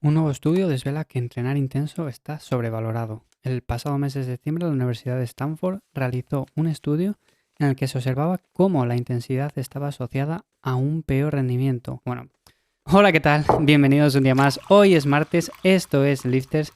Un nuevo estudio desvela que entrenar intenso está sobrevalorado. El pasado mes de septiembre, la Universidad de Stanford realizó un estudio en el que se observaba cómo la intensidad estaba asociada a un peor rendimiento. Hola, ¿qué tal? Bienvenidos un día más. Hoy es martes, esto es Lifters.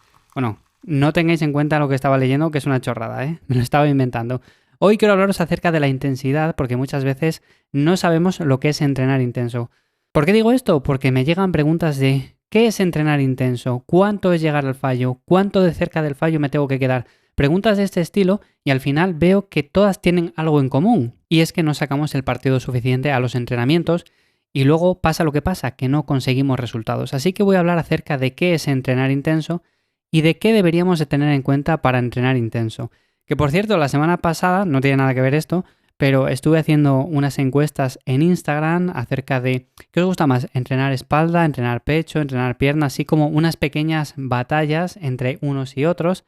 No tengáis en cuenta lo que estaba leyendo, que es una chorrada, ¿eh? Me lo estaba inventando. Hoy quiero hablaros acerca de la intensidad, porque muchas veces no sabemos lo que es entrenar intenso. ¿Por qué digo esto? Porque me llegan preguntas de ¿qué es entrenar intenso? ¿Cuánto es llegar al fallo? ¿Cuánto de cerca del fallo me tengo que quedar? Preguntas de este estilo y al final veo que todas tienen algo en común y es que no sacamos el partido suficiente a los entrenamientos y luego pasa lo que pasa, que no conseguimos resultados. Así que voy a hablar acerca de qué es entrenar intenso y de qué deberíamos de tener en cuenta para entrenar intenso. Que por cierto, la semana pasada, no tiene nada que ver esto, pero estuve haciendo unas encuestas en Instagram acerca de qué os gusta más, entrenar espalda, entrenar pecho, entrenar pierna, así como unas pequeñas batallas entre unos y otros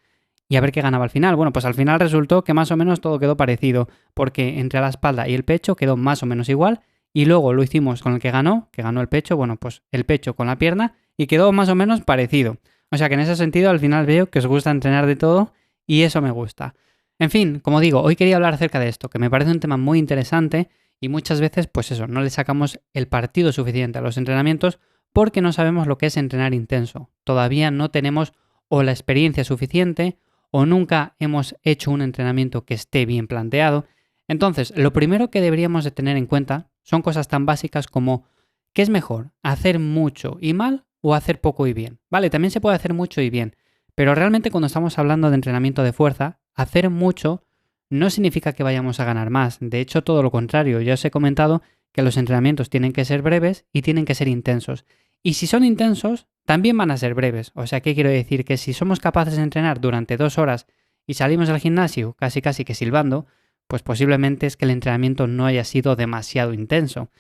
y a ver qué ganaba al final. Bueno, pues al final resultó que más o menos todo quedó parecido, porque entre la espalda y el pecho quedó más o menos igual y luego lo hicimos con el que ganó el pecho, bueno, pues el pecho con la pierna y quedó más o menos parecido. O sea que en ese sentido al final veo que os gusta entrenar de todo y eso me gusta. En fin, como digo, hoy quería hablar acerca de esto, que me parece un tema muy interesante y muchas veces, pues eso, no le sacamos el partido suficiente a los entrenamientos porque no sabemos lo que es entrenar intenso. Todavía no tenemos o la experiencia suficiente o nunca hemos hecho un entrenamiento que esté bien planteado. Entonces, lo primero que deberíamos de tener en cuenta son cosas tan básicas como ¿qué es mejor? ¿Hacer mucho y mal o hacer poco y bien? Vale, también se puede hacer mucho y bien, pero realmente cuando estamos hablando de entrenamiento de fuerza, hacer mucho no significa que vayamos a ganar más. De hecho, todo lo contrario. Ya os he comentado que los entrenamientos tienen que ser breves y tienen que ser intensos. Y si son intensos, también van a ser breves. O sea, ¿qué quiero decir? Que si somos capaces de entrenar durante 2 horas y salimos del gimnasio casi que silbando, pues posiblemente es que el entrenamiento no haya sido demasiado intenso.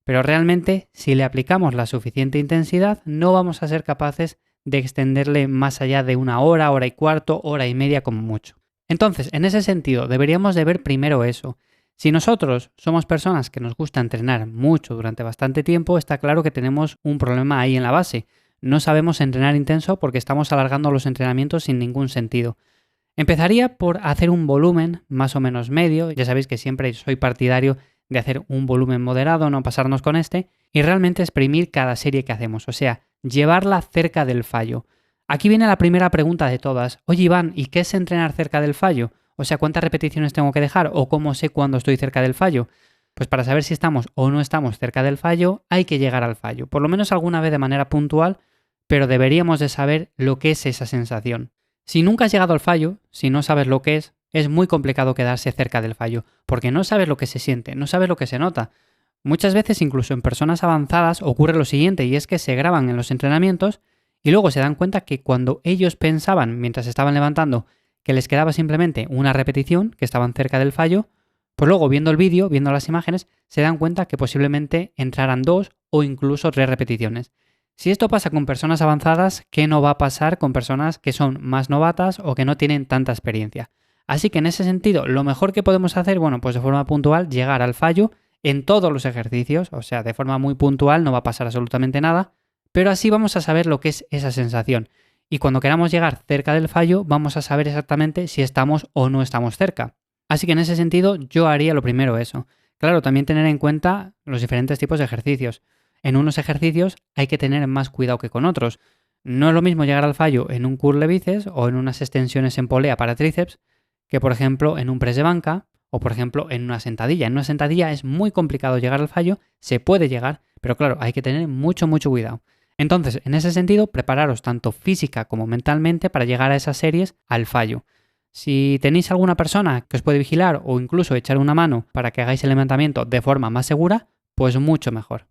Pero realmente, si le aplicamos la suficiente intensidad, no vamos a ser capaces de extenderle más allá de 1 hora, hora y cuarto, hora y media como mucho. Entonces, en ese sentido, deberíamos de ver primero eso. Si nosotros somos personas que nos gusta entrenar mucho durante bastante tiempo, está claro que tenemos un problema ahí en la base. No sabemos entrenar intenso porque estamos alargando los entrenamientos sin ningún sentido. Empezaría por hacer un volumen más o menos medio. Ya sabéis que siempre soy partidario de hacer un volumen moderado, no pasarnos con este, y realmente exprimir cada serie que hacemos, o sea, llevarla cerca del fallo. Aquí viene la primera pregunta de todas. Oye, Iván, ¿y qué es entrenar cerca del fallo? O sea, ¿cuántas repeticiones tengo que dejar? ¿O cómo sé cuándo estoy cerca del fallo? Pues para saber si estamos o no estamos cerca del fallo, hay que llegar al fallo. Por lo menos alguna vez de manera puntual, pero deberíamos de saber lo que es esa sensación. Si nunca has llegado al fallo, si no sabes lo que es muy complicado quedarse cerca del fallo, porque no sabes lo que se siente, no sabes lo que se nota. Muchas veces, incluso en personas avanzadas, ocurre lo siguiente, y es que se graban en los entrenamientos y luego se dan cuenta que cuando ellos pensaban, mientras estaban levantando, que les quedaba simplemente una repetición, que estaban cerca del fallo, pues luego viendo el vídeo, viendo las imágenes, se dan cuenta que posiblemente entraran 2 o incluso 3 repeticiones. Si esto pasa con personas avanzadas, ¿qué no va a pasar con personas que son más novatas o que no tienen tanta experiencia? Así que en ese sentido, lo mejor que podemos hacer, bueno, pues de forma puntual, llegar al fallo en todos los ejercicios, o sea, de forma muy puntual no va a pasar absolutamente nada, pero así vamos a saber lo que es esa sensación. Y cuando queramos llegar cerca del fallo, vamos a saber exactamente si estamos o no estamos cerca. Así que en ese sentido, yo haría lo primero eso. Claro, también tener en cuenta los diferentes tipos de ejercicios. En unos ejercicios hay que tener más cuidado que con otros. No es lo mismo llegar al fallo en un curl de bíceps o en unas extensiones en polea para tríceps que, por ejemplo, en un press de banca o, por ejemplo, en una sentadilla. En una sentadilla es muy complicado llegar al fallo, se puede llegar, pero claro, hay que tener mucho cuidado. Entonces, en ese sentido, prepararos tanto física como mentalmente para llegar a esas series al fallo. Si tenéis alguna persona que os puede vigilar o incluso echar una mano para que hagáis el levantamiento de forma más segura, pues mucho mejor.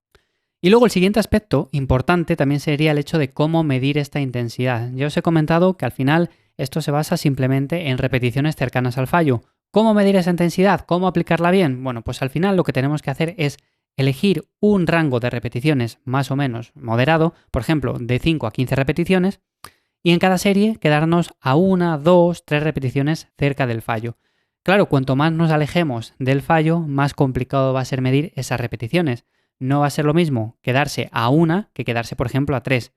Y luego el siguiente aspecto importante también sería el hecho de cómo medir esta intensidad. Ya os he comentado que al final esto se basa simplemente en repeticiones cercanas al fallo. ¿Cómo medir esa intensidad? ¿Cómo aplicarla bien? Bueno, pues al final lo que tenemos que hacer es elegir un rango de repeticiones más o menos moderado, por ejemplo, de 5 a 15 repeticiones, y en cada serie quedarnos a 1, 2, 3 repeticiones cerca del fallo. Claro, cuanto más nos alejemos del fallo, más complicado va a ser medir esas repeticiones. No va a ser lo mismo quedarse a 1 que quedarse, por ejemplo, a 3.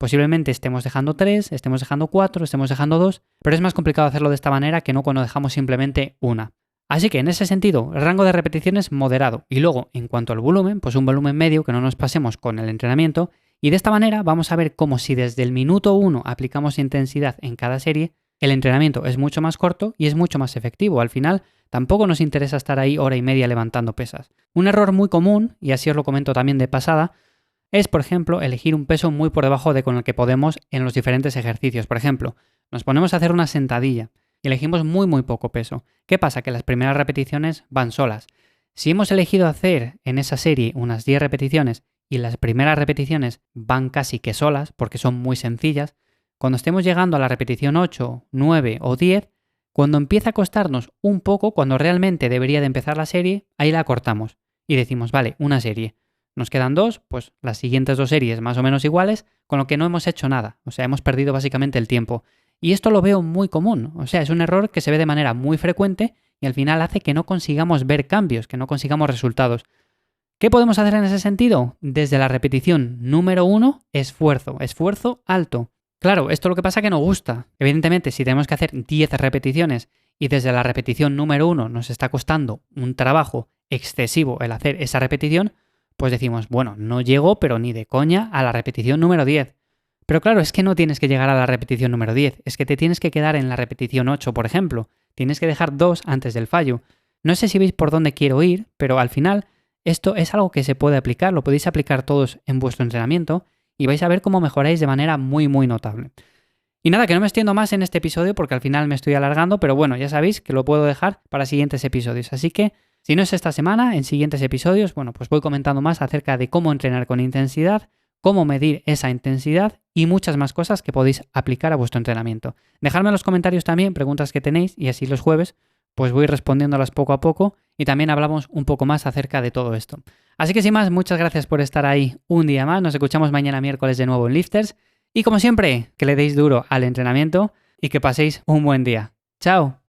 Posiblemente estemos dejando 3, estemos dejando 4, estemos dejando 2, pero es más complicado hacerlo de esta manera que no cuando dejamos simplemente una. Así que en ese sentido, el rango de repeticiones moderado. Y luego, en cuanto al volumen, pues un volumen medio que no nos pasemos con el entrenamiento. Y de esta manera vamos a ver cómo si desde el minuto 1 aplicamos intensidad en cada serie, el entrenamiento es mucho más corto y es mucho más efectivo. Al final, tampoco nos interesa estar ahí hora y media levantando pesas. Un error muy común, y así os lo comento también de pasada, es, por ejemplo, elegir un peso muy por debajo de con el que podemos en los diferentes ejercicios. Por ejemplo, nos ponemos a hacer una sentadilla y elegimos muy poco peso. ¿Qué pasa? Que las primeras repeticiones van solas. Si hemos elegido hacer en esa serie unas 10 repeticiones y las primeras repeticiones van casi que solas porque son muy sencillas, cuando estemos llegando a la repetición 8, 9 o 10, cuando empieza a costarnos un poco, cuando realmente debería de empezar la serie, ahí la cortamos y decimos, vale, una serie. Nos quedan 2, pues las siguientes 2 series más o menos iguales, con lo que no hemos hecho nada. O sea, hemos perdido básicamente el tiempo. Y esto lo veo muy común. O sea, es un error que se ve de manera muy frecuente y al final hace que no consigamos ver cambios, que no consigamos resultados. ¿Qué podemos hacer en ese sentido? Desde la repetición número 1, esfuerzo alto. Claro, esto es lo que pasa que no gusta. Evidentemente, si tenemos que hacer 10 repeticiones y desde la repetición número 1 nos está costando un trabajo excesivo el hacer esa repetición, pues decimos, bueno, no llego, pero ni de coña, a la repetición número 10. Pero claro, es que no tienes que llegar a la repetición número 10, es que te tienes que quedar en la repetición 8, por ejemplo. Tienes que dejar 2 antes del fallo. No sé si veis por dónde quiero ir, pero al final esto es algo que se puede aplicar, lo podéis aplicar todos en vuestro entrenamiento y vais a ver cómo mejoráis de manera muy notable. Y nada, que no me extiendo más en este episodio porque al final me estoy alargando, pero bueno, ya sabéis que lo puedo dejar para siguientes episodios. Así que, si no es esta semana, en siguientes episodios, bueno, pues voy comentando más acerca de cómo entrenar con intensidad, cómo medir esa intensidad y muchas más cosas que podéis aplicar a vuestro entrenamiento. Dejadme en los comentarios también preguntas que tenéis y así los jueves pues voy respondiéndolas poco a poco y también hablamos un poco más acerca de todo esto. Así que sin más, muchas gracias por estar ahí un día más. Nos escuchamos mañana miércoles de nuevo en Lifters. Y como siempre, que le deis duro al entrenamiento y que paséis un buen día. ¡Chao!